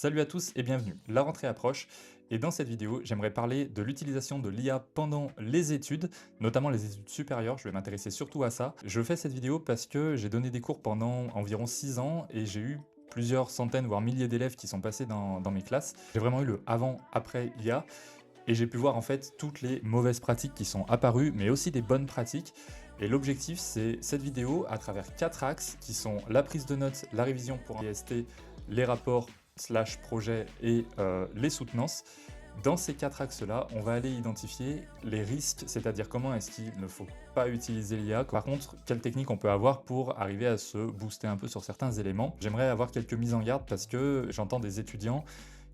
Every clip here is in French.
Salut à tous et bienvenue. La rentrée approche et dans cette vidéo, j'aimerais parler de l'utilisation de l'IA pendant les études, notamment les études supérieures. Je vais m'intéresser surtout à ça. Je fais cette vidéo parce que j'ai donné des cours pendant environ 6 ans et j'ai eu plusieurs centaines voire milliers d'élèves qui sont passés dans mes classes. J'ai vraiment eu le avant-après IA et j'ai pu voir en fait toutes les mauvaises pratiques qui sont apparues, mais aussi des bonnes pratiques. Et l'objectif, c'est cette vidéo à travers 4 axes qui sont la prise de notes, la révision pour un DST, les rapports slash projets et les soutenances. Dans ces 4 axes-là, on va aller identifier les risques, c'est-à-dire comment est-ce qu'il ne faut pas utiliser l'IA. Par contre, quelles techniques on peut avoir pour arriver à se booster un peu sur certains éléments. J'aimerais avoir quelques mises en garde parce que j'entends des étudiants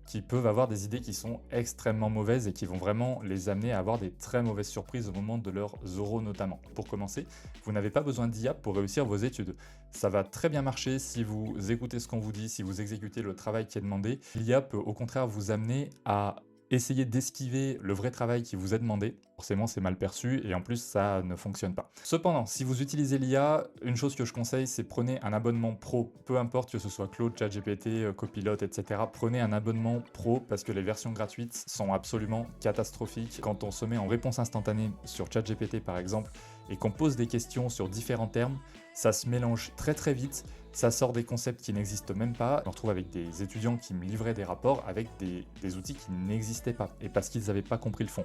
qui peuvent avoir des idées qui sont extrêmement mauvaises et qui vont vraiment les amener à avoir des très mauvaises surprises au moment de leurs oraux notamment. Pour commencer, vous n'avez pas besoin d'IA pour réussir vos études. Ça va très bien marcher si vous écoutez ce qu'on vous dit, si vous exécutez le travail qui est demandé. L'IA peut au contraire vous amener à essayer d'esquiver le vrai travail qui vous est demandé. Forcément, c'est mal perçu et en plus, ça ne fonctionne pas. Cependant, si vous utilisez l'IA, une chose que je conseille, c'est prenez un abonnement pro. Peu importe que ce soit Claude, ChatGPT, Copilot, etc. Prenez un abonnement pro parce que les versions gratuites sont absolument catastrophiques. Quand on se met en réponse instantanée sur ChatGPT, par exemple, et qu'on pose des questions sur différents termes, ça se mélange très très vite, ça sort des concepts qui n'existent même pas. Je me retrouve avec des étudiants qui me livraient des rapports avec des outils qui n'existaient pas, et parce qu'ils n'avaient pas compris le fond.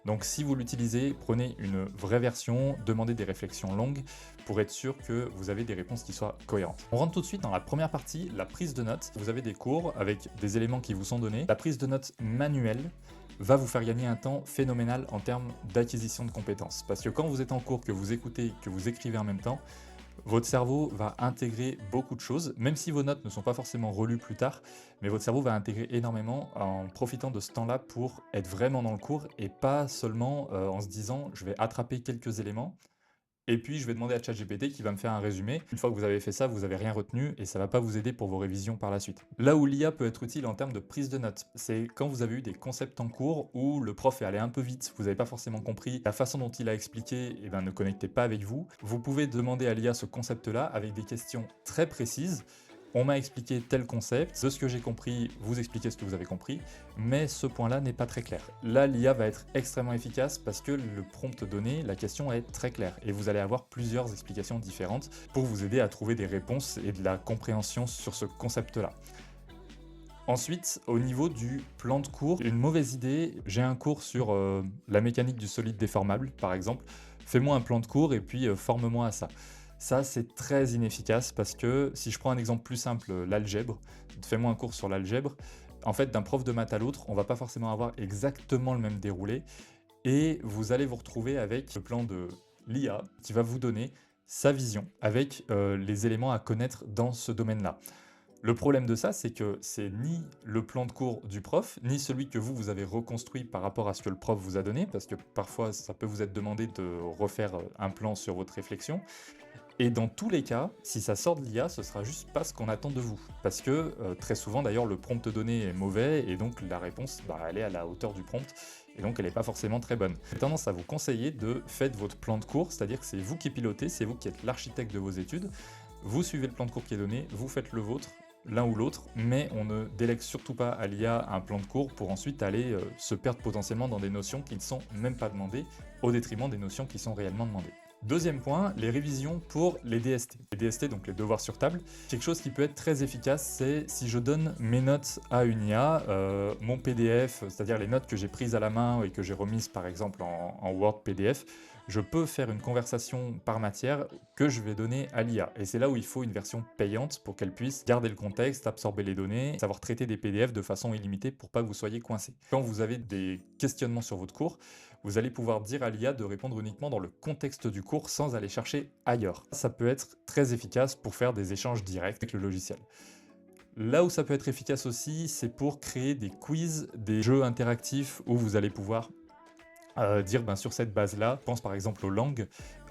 Donc si vous l'utilisez, prenez une vraie version, demandez des réflexions longues pour être sûr que vous avez des réponses qui soient cohérentes. On rentre tout de suite dans la première partie, la prise de notes. Vous avez des cours avec des éléments qui vous sont donnés. La prise de notes manuelle va vous faire gagner un temps phénoménal en termes d'acquisition de compétences. Parce que quand vous êtes en cours, que vous écoutez, que vous écrivez en même temps, votre cerveau va intégrer beaucoup de choses, même si vos notes ne sont pas forcément relues plus tard, mais votre cerveau va intégrer énormément en profitant de ce temps-là pour être vraiment dans le cours et pas seulement en se disant je vais attraper quelques éléments et puis je vais demander à ChatGPT qui va me faire un résumé. Une fois que vous avez fait ça, vous n'avez rien retenu et ça ne va pas vous aider pour vos révisions par la suite. Là où l'IA peut être utile en termes de prise de notes, c'est quand vous avez eu des concepts en cours où le prof est allé un peu vite, vous n'avez pas forcément compris la façon dont il a expliqué, et ben ne connectez pas avec vous. Vous pouvez demander à l'IA ce concept-là avec des questions très précises. On m'a expliqué tel concept, de ce que j'ai compris, vous expliquez ce que vous avez compris, mais ce point-là n'est pas très clair. Là, l'IA va être extrêmement efficace parce que le prompt donné, la question est très claire et vous allez avoir plusieurs explications différentes pour vous aider à trouver des réponses et de la compréhension sur ce concept-là. Ensuite, au niveau du plan de cours, une mauvaise idée, j'ai un cours sur la mécanique du solide déformable, par exemple. Fais-moi un plan de cours et puis forme-moi à ça. Ça, c'est très inefficace parce que si je prends un exemple plus simple, l'algèbre, fais-moi un cours sur l'algèbre, en fait, d'un prof de maths à l'autre, on va pas forcément avoir exactement le même déroulé et vous allez vous retrouver avec le plan de l'IA qui va vous donner sa vision avec les éléments à connaître dans ce domaine-là. Le problème de ça, c'est que c'est ni le plan de cours du prof, ni celui que vous avez reconstruit par rapport à ce que le prof vous a donné, parce que parfois ça peut vous être demandé de refaire un plan sur votre réflexion. Et dans tous les cas, si ça sort de l'IA, ce sera juste pas ce qu'on attend de vous. Parce que très souvent d'ailleurs le prompt donné est mauvais et donc la réponse elle est à la hauteur du prompt et donc elle n'est pas forcément très bonne. J'ai tendance à vous conseiller de faire votre plan de cours, c'est-à-dire que c'est vous qui pilotez, c'est vous qui êtes l'architecte de vos études, vous suivez le plan de cours qui est donné, vous faites le vôtre, l'un ou l'autre, mais on ne délègue surtout pas à l'IA un plan de cours pour ensuite aller se perdre potentiellement dans des notions qui ne sont même pas demandées, au détriment des notions qui sont réellement demandées. Deuxième point, les révisions pour les DST. Les DST, donc les devoirs sur table. Quelque chose qui peut être très efficace, c'est si je donne mes notes à une IA, mon PDF, c'est-à-dire les notes que j'ai prises à la main et que j'ai remises par exemple en Word PDF, je peux faire une conversation par matière que je vais donner à l'IA. Et c'est là où il faut une version payante pour qu'elle puisse garder le contexte, absorber les données, savoir traiter des PDF de façon illimitée pour pas que vous soyez coincé. Quand vous avez des questionnements sur votre cours, vous allez pouvoir dire à l'IA de répondre uniquement dans le contexte du cours sans aller chercher ailleurs. Ça peut être très efficace pour faire des échanges directs avec le logiciel. Là où ça peut être efficace aussi, c'est pour créer des quiz, des jeux interactifs où vous allez pouvoir dire sur cette base-là, pense par exemple aux langues,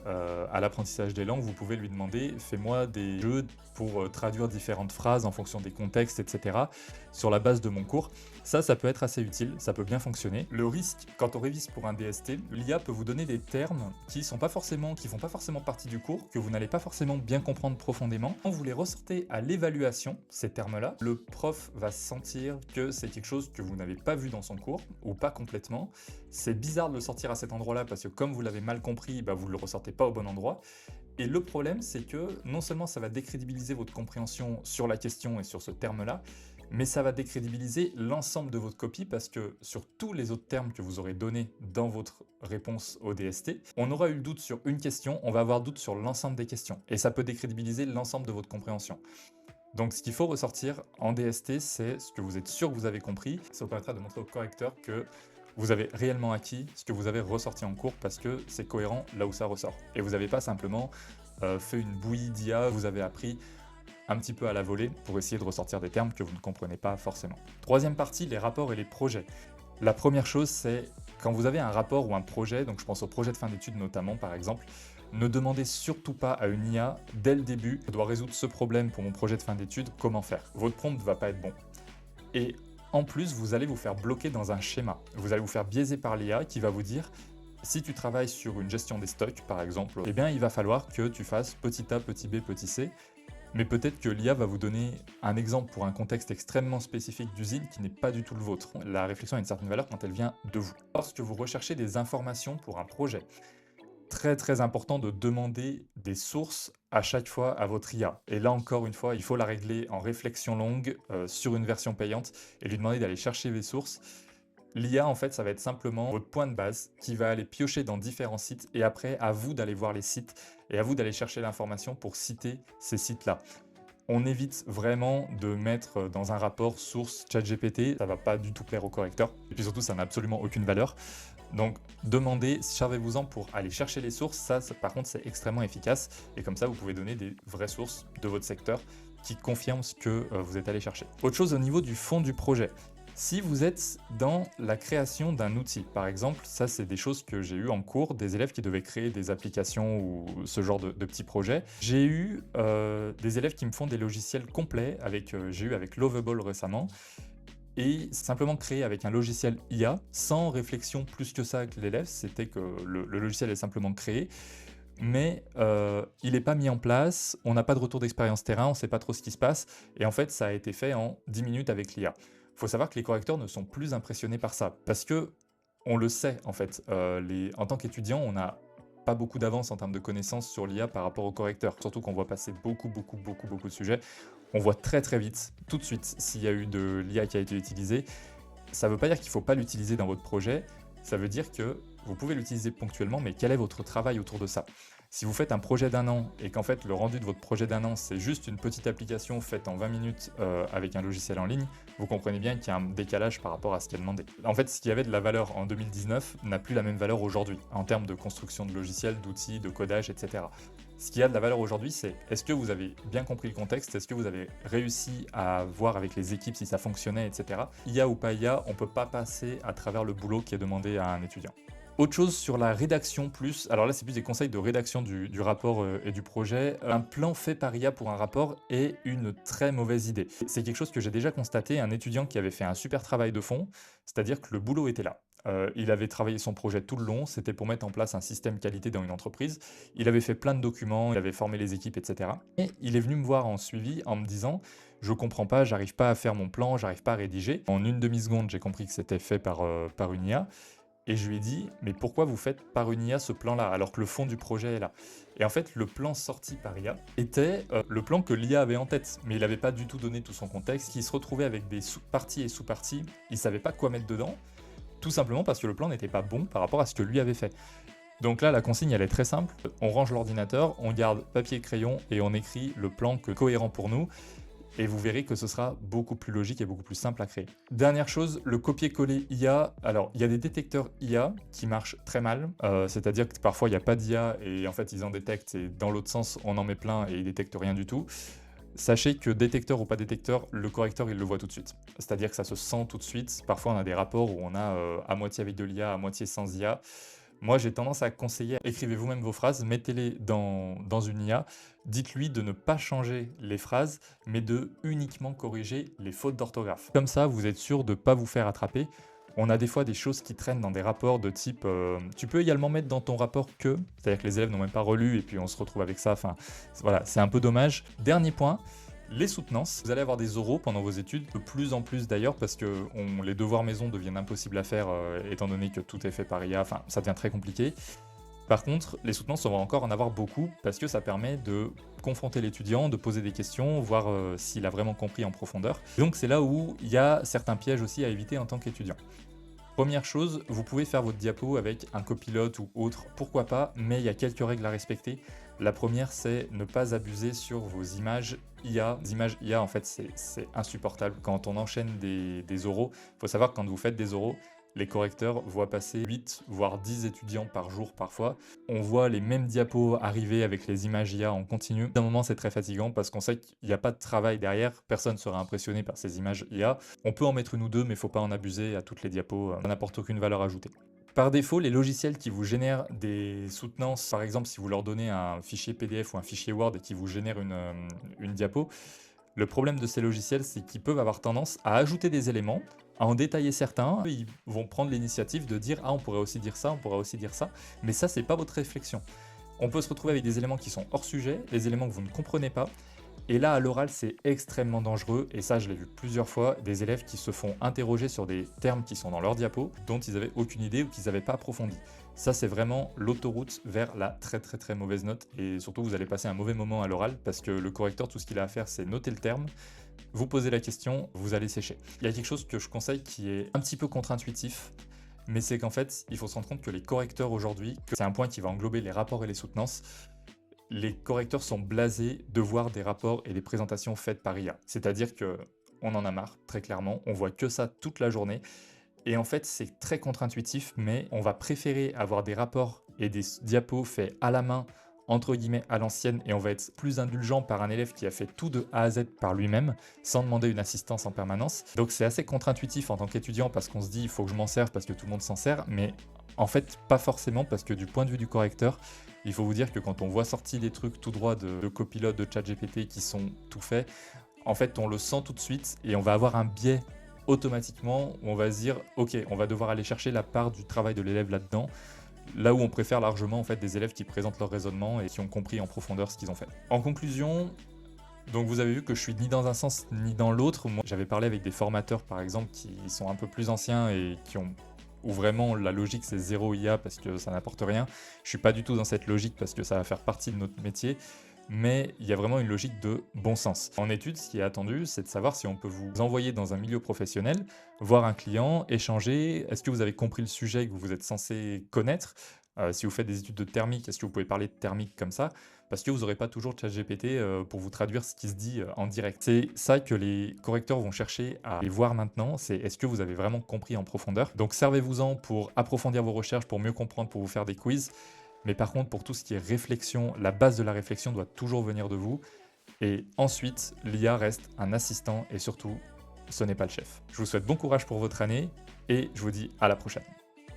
à l'apprentissage des langues, vous pouvez lui demander: «Fais-moi des jeux pour, traduire différentes phrases en fonction des contextes et cetera, sur la base de mon cours». Ça peut être assez utile, ça peut bien fonctionner. Le risque, quand on révise pour un DST, l'IA peut vous donner des termes qui font pas forcément partie du cours, que vous n'allez pas forcément bien comprendre profondément. Quand vous les ressortez à l'évaluation, ces termes-là, le prof va sentir que c'est quelque chose que vous n'avez pas vu dans son cours, ou pas complètement. C'est bizarre de le sortir à cet endroit-là, parce que comme vous l'avez mal compris, bah, vous ne le ressortez pas au bon endroit. Et le problème, c'est que non seulement ça va décrédibiliser votre compréhension sur la question et sur ce terme-là, mais ça va décrédibiliser l'ensemble de votre copie parce que sur tous les autres termes que vous aurez donnés dans votre réponse au DST, on aura eu le doute sur une question, on va avoir doute sur l'ensemble des questions. Et ça peut décrédibiliser l'ensemble de votre compréhension. Donc ce qu'il faut ressortir en DST, c'est ce que vous êtes sûr que vous avez compris. Ça vous permettra de montrer au correcteur que vous avez réellement acquis ce que vous avez ressorti en cours parce que c'est cohérent là où ça ressort. Et vous n'avez pas simplement fait une bouillie d'IA, vous avez appris un petit peu à la volée pour essayer de ressortir des termes que vous ne comprenez pas forcément. Troisième partie, les rapports et les projets. La première chose, c'est quand vous avez un rapport ou un projet, donc je pense au projet de fin d'études notamment par exemple, ne demandez surtout pas à une IA dès le début: je dois résoudre ce problème pour mon projet de fin d'études, comment faire? Votre prompt ne va pas être bon. Et en plus, vous allez vous faire bloquer dans un schéma. Vous allez vous faire biaiser par l'IA qui va vous dire: si tu travailles sur une gestion des stocks par exemple, eh bien il va falloir que tu fasses petit a, petit b, petit c. Mais peut-être que l'IA va vous donner un exemple pour un contexte extrêmement spécifique d'usine qui n'est pas du tout le vôtre. La réflexion a une certaine valeur quand elle vient de vous. Lorsque vous recherchez des informations pour un projet, très très important de demander des sources à chaque fois à votre IA. Et là encore une fois, il faut la régler en réflexion longue sur une version payante et lui demander d'aller chercher les sources. L'IA, en fait, ça va être simplement votre point de base qui va aller piocher dans différents sites et après, à vous d'aller voir les sites et à vous d'aller chercher l'information pour citer ces sites-là. On évite vraiment de mettre dans un rapport source ChatGPT, ça va pas du tout plaire au correcteur et puis surtout, ça n'a absolument aucune valeur. Donc, demandez, servez-vous-en pour aller chercher les sources, par contre, c'est extrêmement efficace et comme ça, vous pouvez donner des vraies sources de votre secteur qui confirment ce que vous êtes allé chercher. Autre chose au niveau du fond du projet. Si vous êtes dans la création d'un outil, par exemple, ça c'est des choses que j'ai eues en cours, des élèves qui devaient créer des applications ou ce genre de petits projets. J'ai eu des élèves qui me font des logiciels complets, j'ai eu avec Lovable récemment, et simplement créé avec un logiciel IA, sans réflexion plus que ça avec l'élève, c'était que le logiciel est simplement créé, mais il n'est pas mis en place, on n'a pas de retour d'expérience terrain, on ne sait pas trop ce qui se passe, et en fait ça a été fait en 10 minutes avec l'IA. Il faut savoir que les correcteurs ne sont plus impressionnés par ça, parce que on le sait en fait, en tant qu'étudiant, on n'a pas beaucoup d'avance en termes de connaissances sur l'IA par rapport aux correcteurs, surtout qu'on voit passer beaucoup de sujets. On voit très très vite, tout de suite, s'il y a eu de l'IA qui a été utilisée. Ça ne veut pas dire qu'il ne faut pas l'utiliser dans votre projet, ça veut dire que vous pouvez l'utiliser ponctuellement, mais quel est votre travail autour de ça? Si vous faites un projet d'un an et qu'en fait le rendu de votre projet d'un an c'est juste une petite application faite en 20 minutes avec un logiciel en ligne, vous comprenez bien qu'il y a un décalage par rapport à ce qui est demandé. En fait, ce qui avait de la valeur en 2019 n'a plus la même valeur aujourd'hui en termes de construction de logiciels, d'outils, de codage, etc. Ce qui a de la valeur aujourd'hui, c'est est-ce que vous avez bien compris le contexte, est-ce que vous avez réussi à voir avec les équipes si ça fonctionnait, etc. IA ou pas IA, on ne peut pas passer à travers le boulot qui est demandé à un étudiant. Autre chose sur la rédaction plus, alors là c'est plus des conseils de rédaction du rapport et du projet. Un plan fait par IA pour un rapport est une très mauvaise idée. C'est quelque chose que j'ai déjà constaté, un étudiant qui avait fait un super travail de fond, c'est-à-dire que le boulot était là. Il avait travaillé son projet tout le long, c'était pour mettre en place un système qualité dans une entreprise. Il avait fait plein de documents, il avait formé les équipes, etc. Et il est venu me voir en suivi en me disant: je comprends pas, j'arrive pas à faire mon plan, j'arrive pas à rédiger. En une demi-seconde, j'ai compris que c'était fait par une IA. Et je lui ai dit: mais pourquoi vous faites par une IA ce plan-là, alors que le fond du projet est là? Et en fait, le plan sorti par IA était le plan que l'IA avait en tête, mais il n'avait pas du tout donné tout son contexte, qui se retrouvait avec des parties et sous-parties, il savait pas quoi mettre dedans, tout simplement parce que le plan n'était pas bon par rapport à ce que lui avait fait. Donc là, la consigne, elle est très simple, on range l'ordinateur, on garde papier et crayon, et on écrit le plan cohérent pour nous, et vous verrez que ce sera beaucoup plus logique et beaucoup plus simple à créer. Dernière chose, le copier-coller IA. Alors, il y a des détecteurs IA qui marchent très mal, c'est-à-dire que parfois il n'y a pas d'IA et en fait ils en détectent et dans l'autre sens on en met plein et ils détectent rien du tout. Sachez que détecteur ou pas détecteur, le correcteur il le voit tout de suite. C'est-à-dire que ça se sent tout de suite. Parfois on a des rapports où on a à moitié avec de l'IA, à moitié sans IA. Moi, j'ai tendance à conseiller, écrivez vous-même vos phrases, mettez-les dans une IA, dites-lui de ne pas changer les phrases, mais de uniquement corriger les fautes d'orthographe. Comme ça, vous êtes sûr de ne pas vous faire attraper. On a des fois des choses qui traînent dans des rapports de type, tu peux également mettre dans ton rapport que, c'est-à-dire que les élèves n'ont même pas relu et puis on se retrouve avec ça, enfin voilà, c'est un peu dommage. Dernier point, les soutenances. Vous allez avoir des oraux pendant vos études, de plus en plus d'ailleurs, parce que les devoirs maison deviennent impossibles à faire, étant donné que tout est fait par IA, enfin ça devient très compliqué. Par contre, les soutenances, on va encore en avoir beaucoup, parce que ça permet de confronter l'étudiant, de poser des questions, voir s'il a vraiment compris en profondeur. Donc c'est là où il y a certains pièges aussi à éviter en tant qu'étudiant. Première chose, vous pouvez faire votre diapo avec un copilote ou autre, pourquoi pas, mais il y a quelques règles à respecter. La première, c'est ne pas abuser sur vos images IA. Les images IA, en fait, c'est insupportable. Quand on enchaîne des oraux, il faut savoir que quand vous faites des oraux, les correcteurs voient passer 8 voire 10 étudiants par jour parfois. On voit les mêmes diapos arriver avec les images IA en continu. D'un moment, c'est très fatigant parce qu'on sait qu'il n'y a pas de travail derrière. Personne ne sera impressionné par ces images IA. On peut en mettre une ou deux, mais il ne faut pas en abuser à toutes les diapos. Ça n'apporte aucune valeur ajoutée. Par défaut, les logiciels qui vous génèrent des soutenances, par exemple si vous leur donnez un fichier PDF ou un fichier Word et qui vous génèrent une diapo, le problème de ces logiciels, c'est qu'ils peuvent avoir tendance à ajouter des éléments, à en détailler certains. Ils vont prendre l'initiative de dire «Ah, on pourrait aussi dire ça, on pourrait aussi dire ça», mais ça, c'est pas votre réflexion. On peut se retrouver avec des éléments qui sont hors sujet, des éléments que vous ne comprenez pas, et là, à l'oral, c'est extrêmement dangereux, et ça, je l'ai vu plusieurs fois, des élèves qui se font interroger sur des termes qui sont dans leur diapo, dont ils n'avaient aucune idée ou qu'ils n'avaient pas approfondi. Ça, c'est vraiment l'autoroute vers la très très très mauvaise note, et surtout, vous allez passer un mauvais moment à l'oral, parce que le correcteur, tout ce qu'il a à faire, c'est noter le terme, vous posez la question, vous allez sécher. Il y a quelque chose que je conseille qui est un petit peu contre-intuitif, mais c'est qu'en fait, il faut se rendre compte que les correcteurs aujourd'hui, c'est un point qui va englober les rapports et les soutenances, les correcteurs sont blasés de voir des rapports et des présentations faites par IA. C'est-à-dire que on en a marre, très clairement, on voit que ça toute la journée. Et en fait, c'est très contre-intuitif, mais on va préférer avoir des rapports et des diapos faits à la main, entre guillemets, à l'ancienne, et on va être plus indulgent par un élève qui a fait tout de A à Z par lui-même, sans demander une assistance en permanence. Donc c'est assez contre-intuitif en tant qu'étudiant, parce qu'on se dit, il faut que je m'en serve parce que tout le monde s'en sert, mais en fait, pas forcément, parce que du point de vue du correcteur, il faut vous dire que quand on voit sortir des trucs tout droit de Copilot, de ChatGPT qui sont tout faits, en fait, on le sent tout de suite et on va avoir un biais automatiquement où on va se dire ok, on va devoir aller chercher la part du travail de l'élève là-dedans, là où on préfère largement en fait des élèves qui présentent leur raisonnement et qui ont compris en profondeur ce qu'ils ont fait. En conclusion, donc vous avez vu que je suis ni dans un sens ni dans l'autre. Moi, j'avais parlé avec des formateurs par exemple qui sont un peu plus anciens et qui ont où vraiment la logique c'est zéro IA parce que ça n'apporte rien. Je suis pas du tout dans cette logique parce que ça va faire partie de notre métier, mais il y a vraiment une logique de bon sens. En études, ce qui est attendu, c'est de savoir si on peut vous envoyer dans un milieu professionnel, voir un client, échanger, est-ce que vous avez compris le sujet que vous êtes censé connaître. Si vous faites des études de thermique, est-ce que vous pouvez parler de thermique comme ça? Parce que vous n'aurez pas toujours ChatGPT pour vous traduire ce qui se dit en direct. C'est ça que les correcteurs vont chercher à les voir maintenant, c'est est-ce que vous avez vraiment compris en profondeur. Donc servez-vous-en pour approfondir vos recherches, pour mieux comprendre, pour vous faire des quiz. Mais par contre, pour tout ce qui est réflexion, la base de la réflexion doit toujours venir de vous. Et ensuite, l'IA reste un assistant et surtout, ce n'est pas le chef. Je vous souhaite bon courage pour votre année et je vous dis à la prochaine.